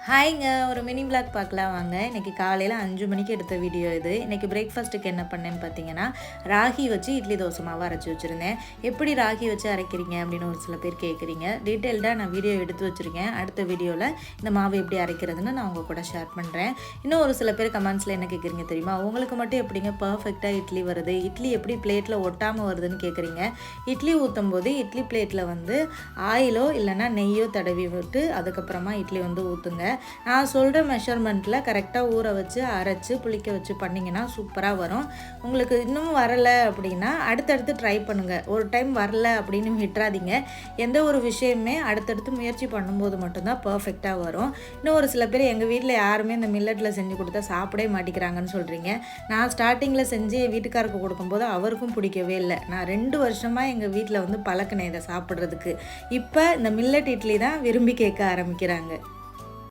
ஹாய்ங்க. ஒரு mini vlog பார்க்கலாம் வாங்க. இன்றைக்கி காலையில் 5 மணிக்கு எடுத்த வீடியோ இது. இன்றைக்கி பிரேக்ஃபாஸ்ட்டுக்கு என்ன பண்ணேன்னு பார்த்தீங்கன்னா, ராகி வச்சு இட்லி தோசை மாவு அரைச்சி வச்சுருந்தேன். எப்படி ராகி வச்சு அரைக்கிறீங்க அப்படின்னு ஒரு சில பேர் கேட்குறீங்க. டீட்டெயில்டாக நான் வீடியோ எடுத்து வச்சுருக்கேன். அடுத்த வீடியோவில் இந்த மாவு எப்படி அரைக்கிறதுன்னு நான் உங்கள் கூட ஷேர் பண்ணுறேன். இன்னும் ஒரு சில பேர் கமெண்ட்ஸில் என்ன கேட்குறீங்க தெரியுமா? உங்களுக்கு மட்டும் எப்படிங்க பர்ஃபெக்டாக இட்லி வருது, இட்லி எப்படி பிளேட்டில் ஒட்டாமல் வருதுன்னு கேட்குறீங்க. இட்லி ஊற்றும் போது இட்லி பிளேட்டில் ஆயிலோ இல்லைன்னா நெய்யோ தடவி விட்டு அதுக்கப்புறமா இட்லி ஊற்றுங்க. நான் சொல்கிற மெஷர்மெண்ட்டில் கரெக்டாக ஊற வச்சு அரைச்சி புளிக்க வச்சு பண்ணிங்கன்னா சூப்பராக வரும். உங்களுக்கு இன்னும் வரலை அப்படின்னா அடுத்தடுத்து ட்ரை பண்ணுங்கள். ஒரு டைம் வரல அப்படின்னு விட்டுறாதீங்க. எந்த ஒரு விஷயமே அடுத்தடுத்து முயற்சி பண்ணும்போது மட்டும்தான் பர்ஃபெக்டாக வரும். இன்னும் ஒரு சில பேர் எங்கள் வீட்டில் யாருமே இந்த மில்லட்டில் செஞ்சு கொடுத்தா சாப்பிடவே மாட்டேங்கிறாங்கன்னு சொல்கிறீங்க. நான் ஸ்டார்டிங்கில் செஞ்சு என் வீட்டுக்காருக்கு கொடுக்கும்போது அவருக்கும் பிடிக்கவே இல்லை. நான் 2 வருஷமாக எங்கள் வீட்டில் பழக்கினேன் இதை சாப்பிட்றதுக்கு. இப்போ இந்த மில்லட் இட்லி தான் விரும்பி கேட்க ஆரம்பிக்கிறாங்க.